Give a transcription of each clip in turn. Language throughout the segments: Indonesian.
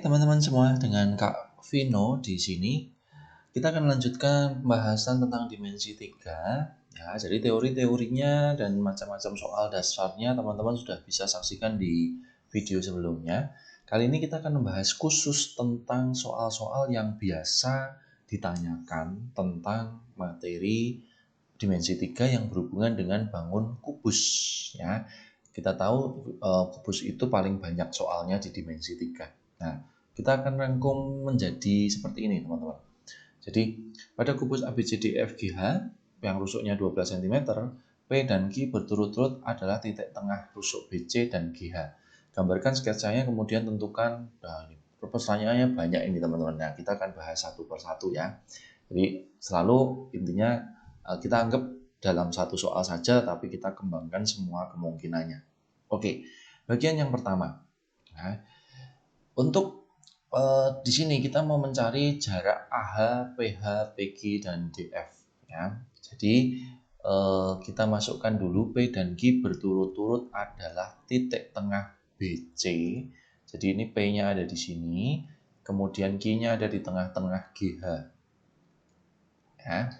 teman-teman semua, dengan Kak Vino di sini. Kita akan melanjutkan pembahasan tentang dimensi 3. Ya, jadi teori-teorinya dan macam-macam soal dasarnya teman-teman sudah bisa saksikan di video sebelumnya. Kali ini kita akan membahas khusus tentang soal-soal yang biasa ditanyakan tentang materi dimensi 3 yang berhubungan dengan bangun kubus. Ya, kita tahu kubus itu paling banyak soalnya di dimensi 3. Nah, kita akan rangkum menjadi seperti ini, teman-teman. Jadi, pada kubus ABCDEFGH yang rusuknya 12 cm, P dan Q berturut-turut adalah titik tengah rusuk BC dan GH. Gambarkan sketsanya, kemudian tentukan. Nah, pertanyaannya banyak ini, teman-teman. Nah, kita akan bahas satu persatu ya. Jadi, selalu intinya kita anggap dalam satu soal saja, tapi kita kembangkan semua kemungkinannya. Oke, bagian yang pertama. Nah, untuk di sini kita mau mencari jarak AH, PH, PQ, dan DF. Ya. Jadi kita masukkan dulu P dan Q berturut-turut adalah titik tengah BC. Jadi ini P-nya ada di sini, kemudian Q-nya ada di tengah-tengah GH. Ya.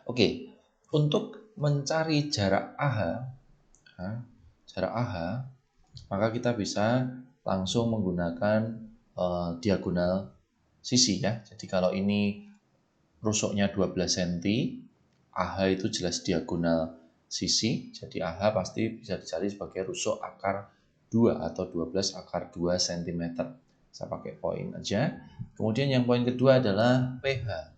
Oke, untuk mencari jarak AH, maka kita bisa langsung menggunakan diagonal sisi ya. Jadi kalau ini rusuknya 12 cm, AH itu jelas diagonal sisi. Jadi AH pasti bisa dicari sebagai rusuk akar 2 atau 12 akar 2 cm. Saya pakai poin aja. Kemudian yang poin kedua adalah PH.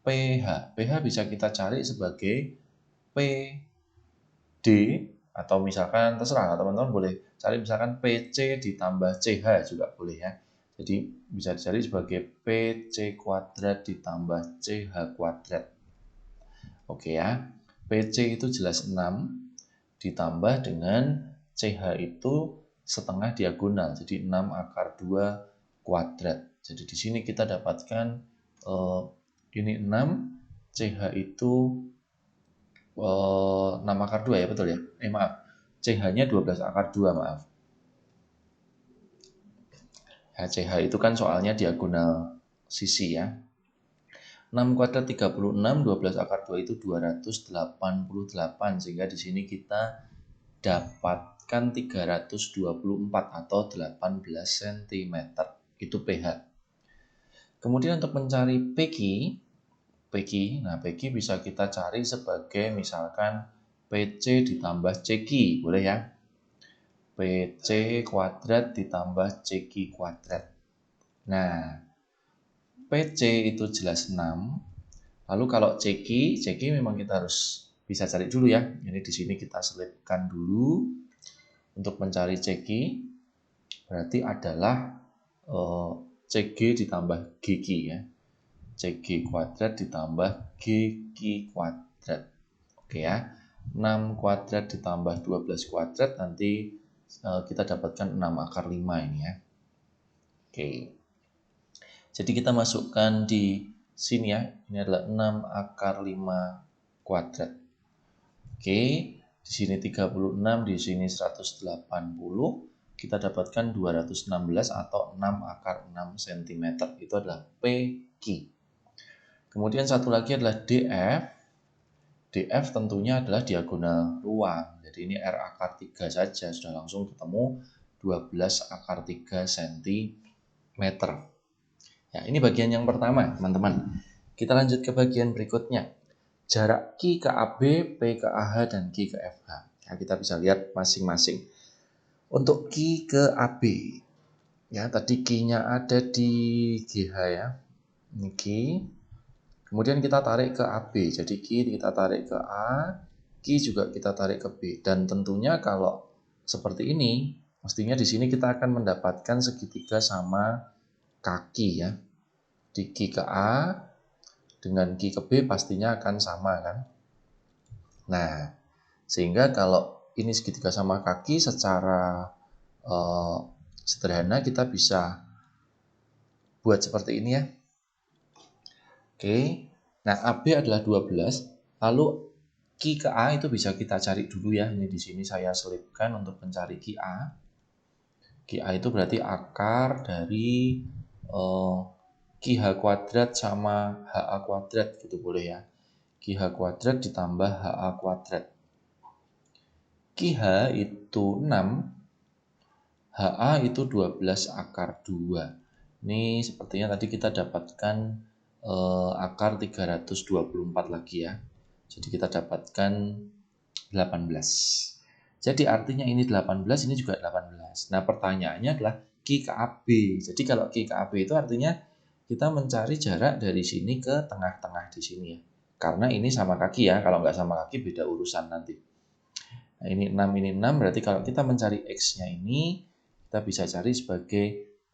PH bisa kita cari sebagai PD, atau misalkan terserah teman-teman boleh cari misalkan PC ditambah CH juga boleh ya. Jadi bisa dicari sebagai PC kuadrat ditambah CH kuadrat. Oke ya, PC itu jelas 6 ditambah dengan CH itu setengah diagonal, jadi 6 akar 2 kuadrat. Jadi di sini kita dapatkan ini 6, CH itu 6 akar 2 ya, betul ya? Maaf, CH-nya 12 akar 2, maaf. Ya, CH itu kan soalnya diagonal sisi ya. 6 kuadrat 36, 12 akar 2 itu 288, sehingga di sini kita dapatkan 324 atau 18 cm. Itu PH. Kemudian untuk mencari PQ, nah PQ bisa kita cari sebagai misalkan PC ditambah CQ, boleh ya? PC kuadrat ditambah CQ kuadrat. Nah, PC itu jelas 6. Lalu kalau CQ memang kita harus bisa cari dulu ya. Ini di sini kita selipkan dulu untuk mencari CQ. Berarti adalah CG ditambah GQ ya. CG kuadrat ditambah GQ kuadrat. Oke ya. 6 kuadrat ditambah 12 kuadrat nanti kita dapatkan 6 akar 5 ini ya. Oke. Jadi kita masukkan di sini ya. Ini adalah 6 akar 5 kuadrat. Oke. Di sini 36, di sini 180. Kita dapatkan 216 atau 6 akar 6 cm. Itu adalah PQ. Kemudian satu lagi adalah DF. DF tentunya adalah diagonal ruang. Jadi ini R akar 3 saja. Sudah langsung ketemu 12 akar 3 cm. Ya, ini bagian yang pertama, teman-teman. Kita lanjut ke bagian berikutnya. Jarak Q ke AB, P ke AH, dan Q ke FH. Ya, kita bisa lihat masing-masing. Untuk Q ke AB, ya tadi Q-nya ada di GH ya. Ini Q. Kemudian kita tarik ke AB, jadi Q kita tarik ke A, Q juga kita tarik ke B. Dan tentunya kalau seperti ini, mestinya di sini kita akan mendapatkan segitiga sama kaki ya. Di Q ke A dengan Q ke B pastinya akan sama kan. Nah, sehingga kalau ini segitiga sama kaki secara sederhana kita bisa buat seperti ini ya. Oke, nah AB adalah 12, lalu Q ke A itu bisa kita cari dulu ya. Ini di sini saya selipkan untuk mencari Q A. QA itu berarti akar dari QH kuadrat sama HA kuadrat gitu boleh ya. QH kuadrat ditambah HA kuadrat. QH itu 6, HA itu 12 akar 2. Ini sepertinya tadi kita dapatkan akar 324 lagi ya. Jadi kita dapatkan 18. Jadi artinya ini 18, ini juga 18. Nah pertanyaannya adalah QKAB. Jadi kalau QKAB itu artinya kita mencari jarak dari sini ke tengah-tengah di sini ya. Karena ini sama kaki ya, kalau nggak sama kaki beda urusan nanti. Nah ini 6 berarti kalau kita mencari X-nya ini, kita bisa cari sebagai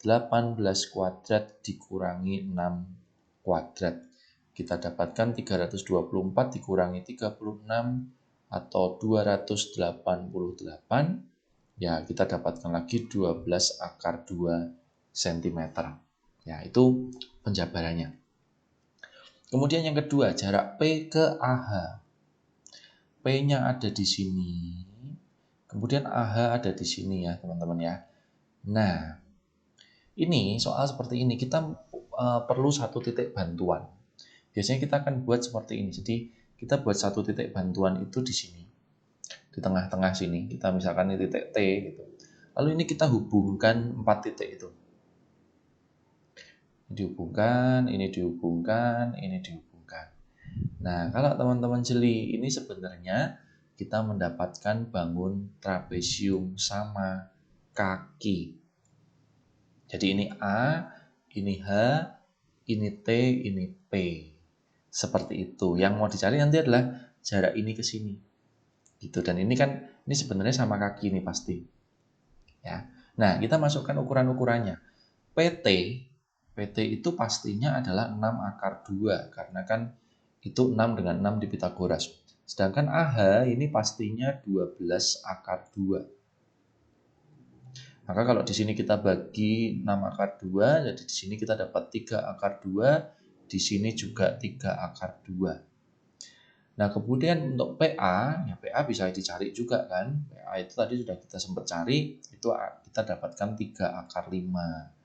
18 kuadrat dikurangi 6 kuadrat. Kita dapatkan 324 dikurangi 36 atau 288, ya kita dapatkan lagi 12 akar 2 cm. Ya, itu penjabarannya. Kemudian yang kedua, jarak P ke AH. P-nya ada di sini. Kemudian AH ada di sini ya, teman-teman ya. Nah, ini soal seperti ini kita perlu satu titik bantuan. Biasanya kita akan buat seperti ini. Jadi kita buat satu titik bantuan itu di sini, di tengah-tengah sini. Kita misalkan ini titik T gitu. Lalu ini kita hubungkan 4 titik itu. Ini dihubungkan, ini dihubungkan, ini dihubungkan. Nah, kalau teman-teman jeli, ini sebenarnya kita mendapatkan bangun trapesium sama kaki. Jadi ini A, ini H, ini T, ini P. Seperti itu. Yang mau dicari nanti adalah jarak ini ke sini. Gitu. Dan ini kan ini sebenarnya sama kaki nih pasti. Ya. Nah, kita masukkan ukuran-ukurannya. PT itu pastinya adalah 6 akar 2 karena kan itu 6 dengan 6 di Pitagoras. Sedangkan AH ini pastinya 12 akar 2. Maka kalau di sini kita bagi 6 akar 2, jadi di sini kita dapat 3 akar 2, di sini juga 3 akar 2. Nah, kemudian untuk PA, ya PA bisa dicari juga kan. PA itu tadi sudah kita sempat cari, itu kita dapatkan 3 akar 5.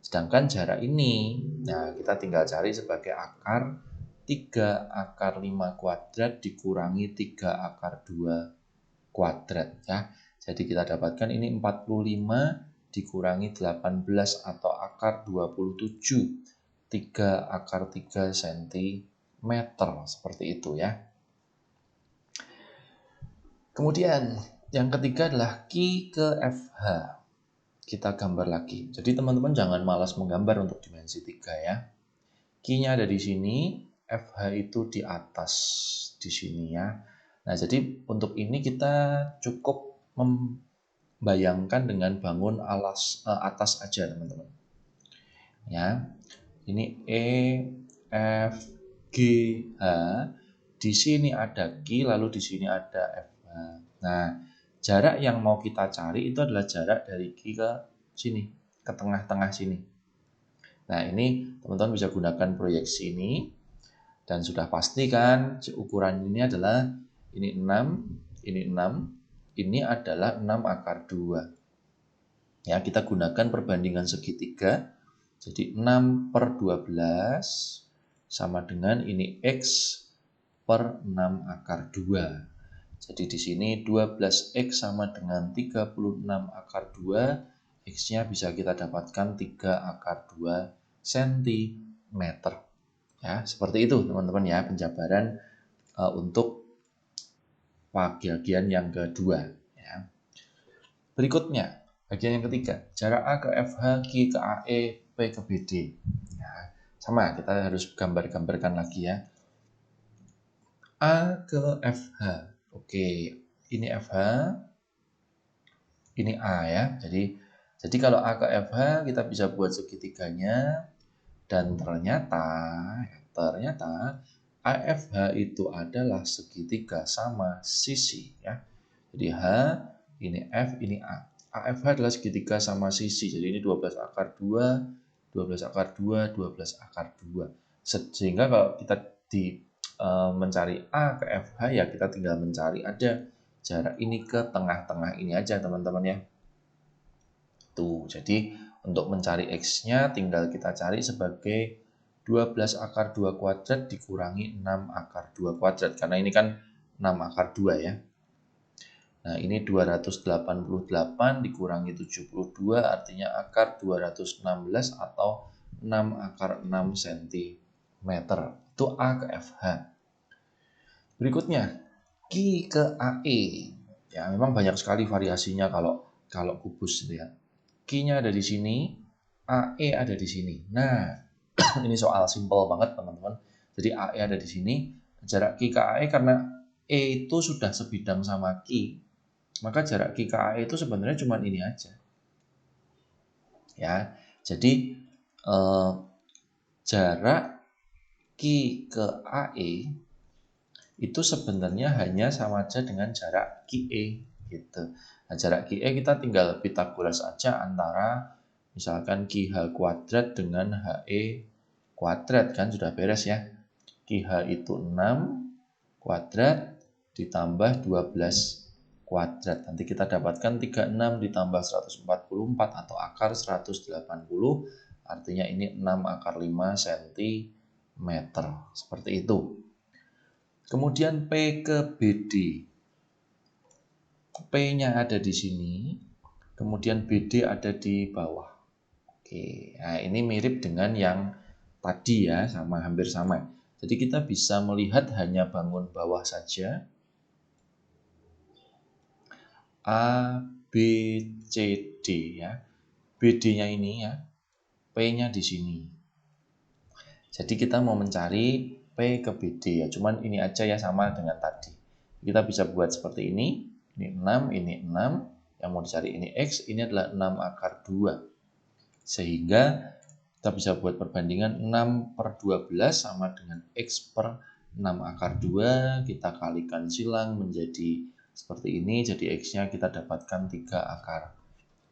Sedangkan jarak ini, nah kita tinggal cari sebagai akar 3 akar 5 kuadrat dikurangi 3 akar 2 kuadrat ya. Jadi kita dapatkan ini 45 dikurangi 18 atau akar 27. 3 akar 3 cm. Seperti itu ya. Kemudian yang ketiga adalah Q ke FH. Kita gambar lagi. Jadi teman-teman jangan malas menggambar untuk dimensi 3 ya. Q-nya ada di sini, FH itu di atas di sini ya. Nah, jadi untuk ini kita cukup membayangkan dengan bangun atas aja, teman-teman. Ya. Ini E, F, G, H. Di sini ada Q, lalu di sini ada FH. Nah, jarak yang mau kita cari itu adalah jarak dari Q ke sini, ke tengah-tengah sini. Nah, ini teman-teman bisa gunakan proyeksi ini. Dan sudah pasti kan ukuran ini adalah ini 6, ini 6, ini adalah 6 akar 2. Ya, kita gunakan perbandingan segitiga. Jadi 6 per 12 sama dengan ini X per 6 akar 2. Jadi di sini 12X sama dengan 36 akar 2. X-nya bisa kita dapatkan 3 akar 2 cm. Ya, seperti itu teman-teman ya penjabaran untuk bagian yang kedua. Ya. Berikutnya, bagian yang ketiga, jarak A ke FH, Q ke AE, P ke BD. Ya, sama, kita harus gambar-gambarkan lagi ya. A ke FH. Oke, ini FH, ini A ya. Jadi kalau A ke FH kita bisa buat segitiganya. Dan ternyata AFH itu adalah segitiga sama sisi ya. Jadi H, ini F, ini A. AFH adalah segitiga sama sisi. Jadi ini 12 akar 2, 12 akar 2, 12 akar 2. Sehingga kalau kita mencari A ke FH ya kita tinggal mencari ada jarak ini ke tengah-tengah ini aja teman-teman ya. Tuh, jadi untuk mencari X-nya tinggal kita cari sebagai 12 akar 2 kuadrat dikurangi 6 akar 2 kuadrat. Karena ini kan 6 akar 2 ya. Nah, ini 288 dikurangi 72 artinya akar 216 atau 6 akar 6 cm. Itu A ke FH. Berikutnya, Q ke AE. Ya, memang banyak sekali variasinya kalau kubus itu ya. Q-nya ada di sini, AE ada di sini. Nah, ini soal simpel banget teman-teman. Jadi AE ada di sini, jarak Q ke AE karena E itu sudah sebidang sama Q. Maka jarak Q ke AE itu sebenarnya cuma ini aja. Ya, jadi jarak Q ke AE itu sebenarnya hanya sama aja dengan jarak QE gitu. Nah, jarak QE kita tinggal Pitagoras aja antara misalkan QH kuadrat dengan HE kuadrat kan sudah beres ya. QH itu 6 kuadrat ditambah 12 kuadrat. Nanti kita dapatkan 36 ditambah 144 atau akar 180 artinya ini 6 akar 5 cm. Seperti itu. Kemudian P ke BD. P-nya ada di sini, kemudian BD ada di bawah. Oke, nah ini mirip dengan yang tadi ya, hampir sama. Jadi kita bisa melihat hanya bangun bawah saja. A, B, C, D ya. BD-nya ini ya, P-nya di sini. Jadi kita mau mencari P ke BD ya, cuman ini aja ya sama dengan tadi. Kita bisa buat seperti ini 6, ini 6, yang mau dicari ini X, ini adalah 6 akar 2. Sehingga kita bisa buat perbandingan 6 per 12 sama dengan X per 6 akar 2, kita kalikan silang menjadi seperti ini, jadi X-nya kita dapatkan 3 akar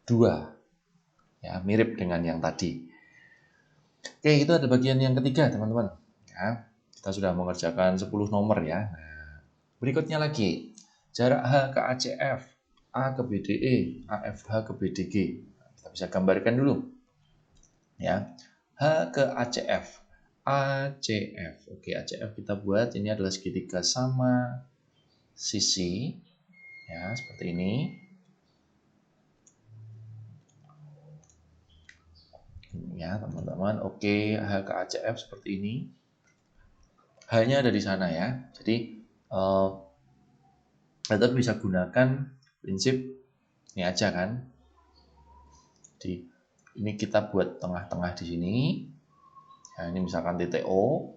2. Ya, mirip dengan yang tadi. Oke, itu ada bagian yang ketiga, teman-teman. Ya, kita sudah mengerjakan 10 nomor ya. Nah, berikutnya lagi, jarak H ke ACF, A ke BDE, AFH ke BDG. Nah, kita bisa gambarkan dulu. Ya, H ke ACF, ACF. Oke, ACF kita buat, ini adalah segitiga sama sisi. Ya, seperti ini. Ya teman-teman, oke, H ke ACF seperti ini. H-nya ada di sana ya, jadi kita bisa gunakan prinsip ini aja kan. Jadi ini kita buat tengah-tengah di sini. Nah, ini misalkan titik O.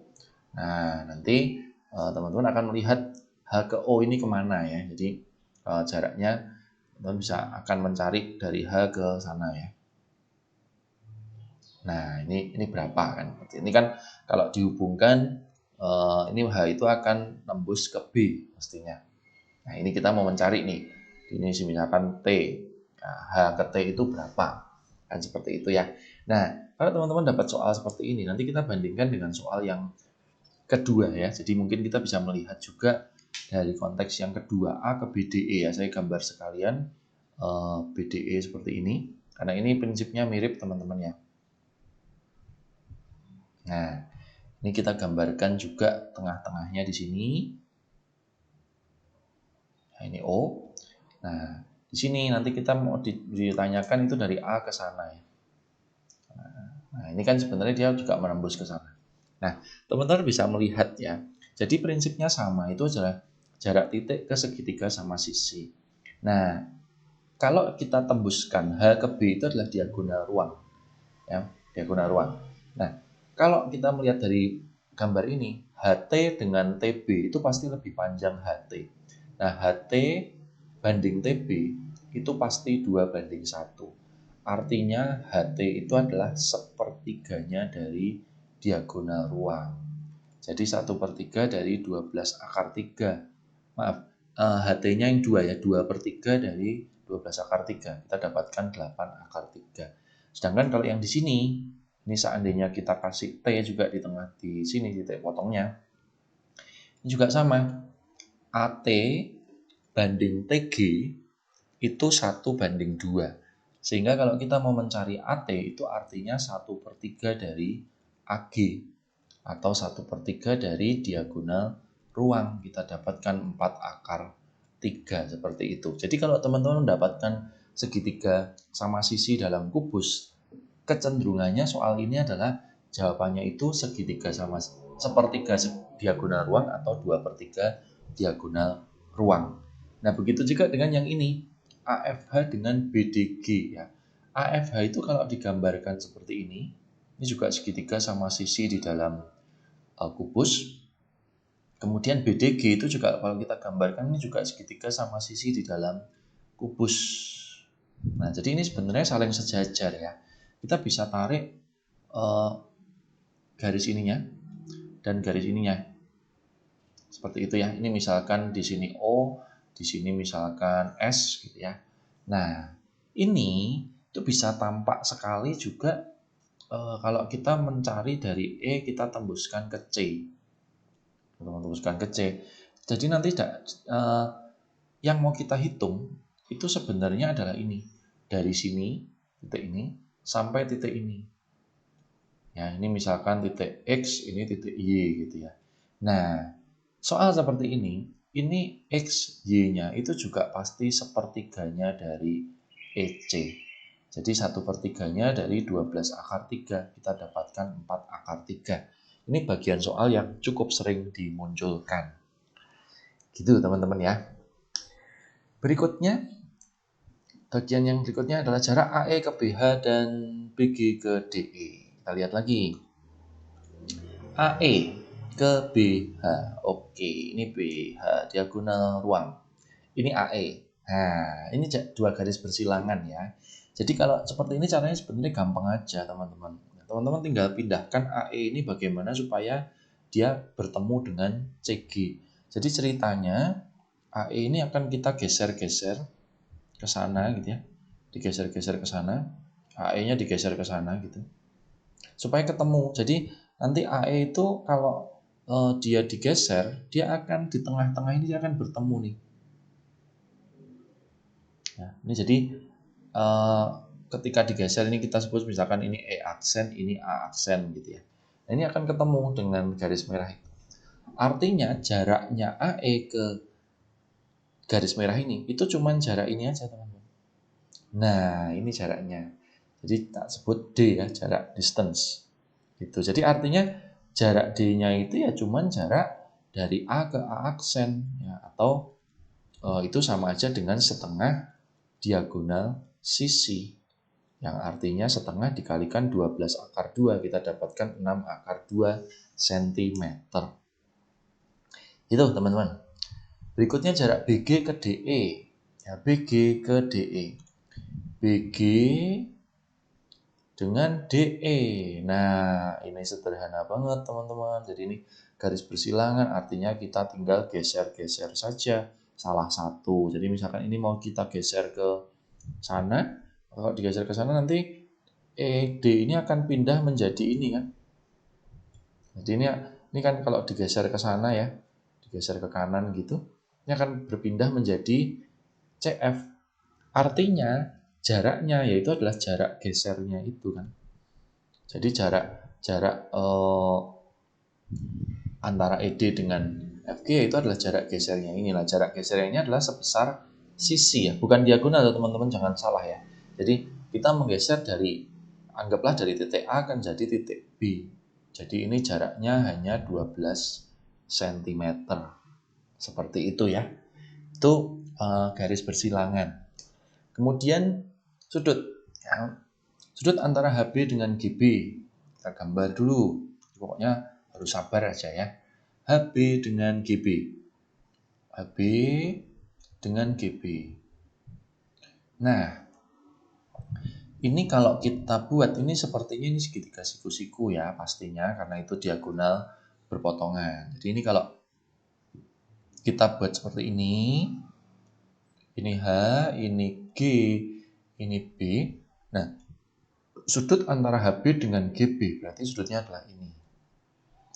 Nah, nanti teman-teman akan melihat H ke O ini kemana ya. Jadi jaraknya teman-teman bisa akan mencari dari H ke sana ya. Nah, ini berapa kan? Ini kan kalau dihubungkan ini H itu akan nembus ke B pastinya. Nah, ini kita mau mencari nih. Ini misalkan T. Nah, H ke T itu berapa? Kan seperti itu ya. Nah, kalau teman-teman dapat soal seperti ini, nanti kita bandingkan dengan soal yang kedua ya. Jadi mungkin kita bisa melihat juga dari konteks yang kedua A ke BDE ya. Saya gambar sekalian BDE seperti ini. Karena ini prinsipnya mirip teman-teman ya. Nah, ini kita gambarkan juga tengah-tengahnya di sini. Nah, ini O. Nah, di sini nanti kita mau ditanyakan itu dari A ke sana ya. Nah, ini kan sebenarnya dia juga menembus ke sana. Nah, teman-teman bisa melihat ya. Jadi prinsipnya sama, itu adalah jarak titik ke segitiga sama sisi. Nah, kalau kita tembuskan H ke B itu adalah diagonal ruang. Ya, diagonal ruang. Nah, kalau kita melihat dari gambar ini, HT dengan TB itu pasti lebih panjang HT. Nah, HT banding TB itu pasti 2:1. Artinya HT itu adalah sepertiganya dari diagonal ruang. Jadi 1/3 dari 12 akar 3. Maaf, HT-nya yang 2 ya, 2/3 dari 12 akar 3. Kita dapatkan 8 akar 3. Sedangkan kalau yang di sini, ini seandainya kita kasih T juga di tengah di sini titik potongnya. Ini juga sama. AT banding TG itu 1:2. Sehingga kalau kita mau mencari AT itu artinya 1/3 dari AG atau 1/3 dari diagonal ruang. Kita dapatkan 4/3 seperti itu. Jadi kalau teman-teman mendapatkan segitiga sama sisi dalam kubus, kecenderungannya soal ini adalah jawabannya itu segitiga sama sepertiga diagonal ruang atau 2/3 diagonal ruang. Nah, begitu juga dengan yang ini, AFH dengan BDG ya. AFH itu kalau digambarkan seperti ini juga segitiga sama sisi di dalam kubus. Kemudian BDG itu juga kalau kita gambarkan ini juga segitiga sama sisi di dalam kubus. Nah, jadi ini sebenarnya saling sejajar ya. Kita bisa tarik garis ininya dan garis ininya. Seperti itu ya. Ini misalkan di sini O, di sini misalkan S gitu ya. Nah, ini itu bisa tampak sekali juga kalau kita mencari dari E kita tembuskan ke C. Tembuskan ke C. Jadi nanti yang mau kita hitung itu sebenarnya adalah ini. Dari sini, titik ini, sampai titik ini. Ya, ini misalkan titik X, ini titik Y gitu ya. Nah, soal seperti ini X, Y-nya itu juga pasti sepertiganya dari EC. Jadi 1/3-nya dari 12/3, kita dapatkan 4/3. Ini bagian soal yang cukup sering dimunculkan. Gitu teman-teman ya. Berikutnya, bagian yang berikutnya adalah jarak AE ke BH dan BG ke DE. Kita lihat lagi. AE ke BH. Oke, ini BH, diagonal ruang. Ini AE. Nah, ini dua garis bersilangan ya. Jadi kalau seperti ini caranya sebenarnya gampang aja teman-teman. Teman-teman tinggal pindahkan AE ini bagaimana supaya dia bertemu dengan CG. Jadi ceritanya AE ini akan kita geser-geser ke sana gitu ya. Digeser-geser ke sana. AE-nya digeser ke sana gitu. Supaya ketemu. Jadi nanti AE itu kalau dia digeser, dia akan di tengah-tengah ini dia akan bertemu nih. Ya, ini jadi ketika digeser ini kita sebut misalkan ini E aksen, ini A aksen gitu ya. Nah, ini akan ketemu dengan garis merah itu. Artinya jaraknya AE ke garis merah ini itu cuma jarak ini aja teman-teman. Nah, ini jaraknya. Jadi tak sebut D ya, jarak distance. Gitu. Jadi artinya jarak D-nya itu ya cuma jarak dari A ke A aksen ya, atau itu sama aja dengan setengah diagonal sisi. Yang artinya setengah dikalikan 12/2, kita dapatkan 6/2 cm. Itu teman-teman. Berikutnya jarak BG ke DE. Ya, BG ke DE. BG dengan DE. Nah, ini sederhana banget teman-teman. Jadi ini garis bersilangan artinya kita tinggal geser-geser saja salah satu. Jadi misalkan ini mau kita geser ke sana, kalau digeser ke sana nanti ED ini akan pindah menjadi ini kan. Jadi ini kan kalau digeser ke sana ya, digeser ke kanan gitu, ini akan berpindah menjadi CF. Artinya jaraknya yaitu adalah jarak gesernya itu kan. Jadi jarak antara ED dengan FG itu adalah jarak gesernya inilah. Jarak gesernya ini adalah sebesar sisi ya, bukan diagonal teman-teman, jangan salah ya. Jadi kita menggeser dari, anggaplah dari titik A akan jadi titik B. Jadi ini jaraknya hanya 12 cm. Seperti itu ya. Itu garis bersilangan. Kemudian sudut ya. Sudut antara HB dengan GB. Kita gambar dulu. Pokoknya harus sabar aja ya. HB dengan GB. HB dengan GB. Nah, ini kalau kita buat ini sepertinya ini segitiga siku-siku ya pastinya karena itu diagonal berpotongan. Jadi ini kalau kita buat seperti ini H, ini G, ini B. Nah, sudut antara HB dengan GB berarti sudutnya adalah ini.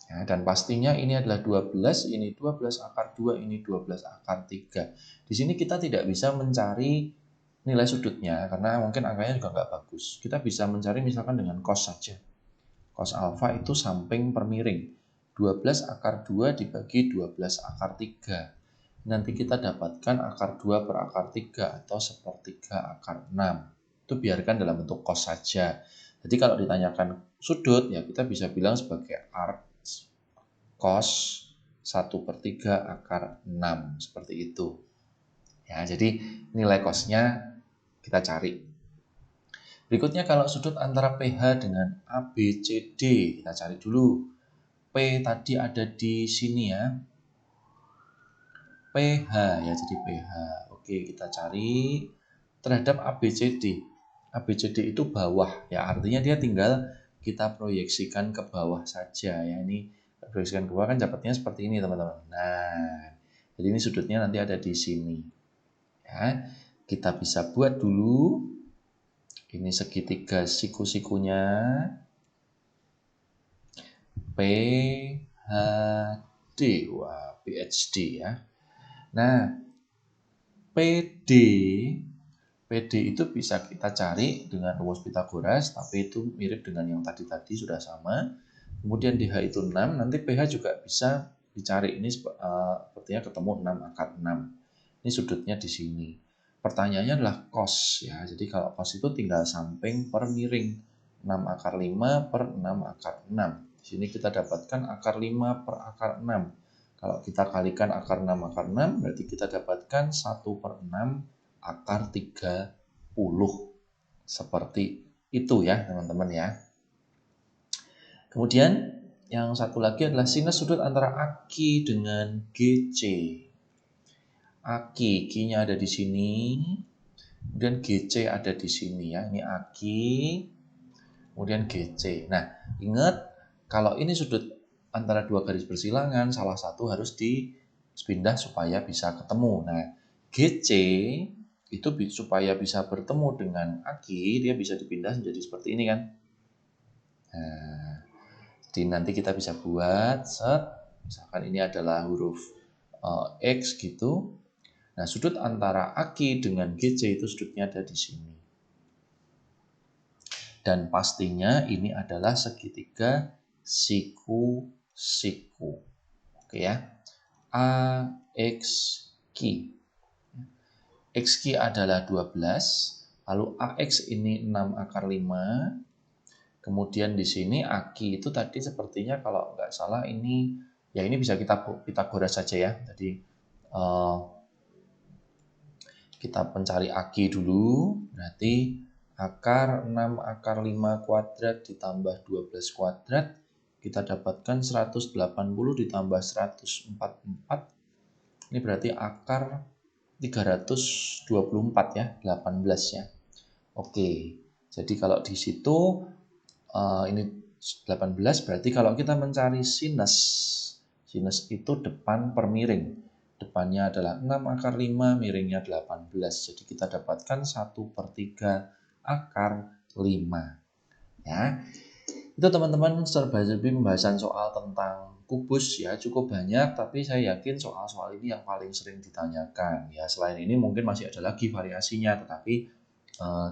Ya, dan pastinya ini adalah 12, ini 12/2, ini 12/3. Di sini kita tidak bisa mencari nilai sudutnya, karena mungkin angkanya juga nggak bagus, kita bisa mencari misalkan dengan cos saja. Cos alfa itu samping per miring. 12 akar 2 dibagi 12 akar 3. Nanti kita dapatkan akar 2 per akar 3 atau sepertiga akar 6. Itu biarkan dalam bentuk cos saja. Jadi kalau ditanyakan sudut, ya kita bisa bilang sebagai arc cos 1/3 akar 6. Seperti itu. Ya, jadi nilai cosnya kita cari. Berikutnya kalau sudut antara PH dengan ABCD, kita cari dulu. P tadi ada di sini ya. PH ya, jadi PH. Oke, kita cari terhadap ABCD. ABCD itu bawah ya, artinya dia tinggal kita proyeksikan ke bawah saja ya. Ini proyeksikan ke bawah kan dapatnya seperti ini teman-teman. Nah, jadi ini sudutnya nanti ada di sini. Ya, kita bisa buat dulu. Ini segitiga siku-sikunya. PHD. Wah, PhD ya. Nah, PD itu bisa kita cari dengan rumus Pitagoras, tapi itu mirip dengan yang tadi sudah sama. Kemudian DH itu 6, nanti PH juga bisa dicari. Ini sepertinya ketemu 6 akar 6. Ini sudutnya di sini. Pertanyaannya adalah cos ya. Jadi kalau cos itu tinggal samping per miring. 6 akar 5 per 6 akar 6. Di sini kita dapatkan akar 5 per akar 6. Kalau kita kalikan akar 6 akar 6, berarti kita dapatkan 1/6 akar 30. Seperti itu ya teman-teman ya. Kemudian yang satu lagi adalah sinus sudut antara AQ dengan GC. AQ, Q-nya ada di sini, kemudian GC ada di sini ya. Ini AQ, kemudian GC. Nah, ingat kalau ini sudut antara dua garis bersilangan, salah satu harus dipindah supaya bisa ketemu. Nah, GC itu supaya bisa bertemu dengan AQ, dia bisa dipindah menjadi seperti ini kan. Nah, jadi nanti kita bisa buat set, misalkan ini adalah huruf X gitu. Nah, sudut antara AQ dengan GC itu sudutnya ada di sini. Dan pastinya ini adalah segitiga siku-siku. Oke ya. AXQ. XQ adalah 12, lalu AX ini 6 akar 5. Kemudian di sini AQ itu tadi sepertinya kalau nggak salah ini, ya ini bisa kita Pitagoras saja ya. Jadi kita mencari AQ dulu, berarti akar 6 akar 5 kuadrat ditambah 12 kuadrat, kita dapatkan 180 ditambah 144, ini berarti akar 324 ya, 18 ya. Oke, jadi kalau di situ ini 18, berarti kalau kita mencari sinus itu depan per miring. Depannya adalah 6 akar 5, miringnya 18. Jadi kita dapatkan 1/3 akar 5. Ya. Itu teman-teman serba-serbi pembahasan soal tentang kubus ya, cukup banyak, tapi saya yakin soal-soal ini yang paling sering ditanyakan. Ya, selain ini mungkin masih ada lagi variasinya, tetapi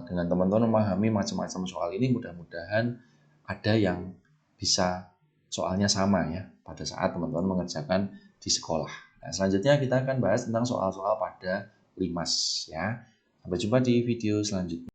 dengan teman-teman memahami macam-macam soal ini, mudah-mudahan ada yang bisa soalnya sama ya pada saat teman-teman mengerjakan di sekolah. Nah, selanjutnya kita akan bahas tentang soal-soal pada LIMAS ya. Sampai jumpa di video selanjutnya.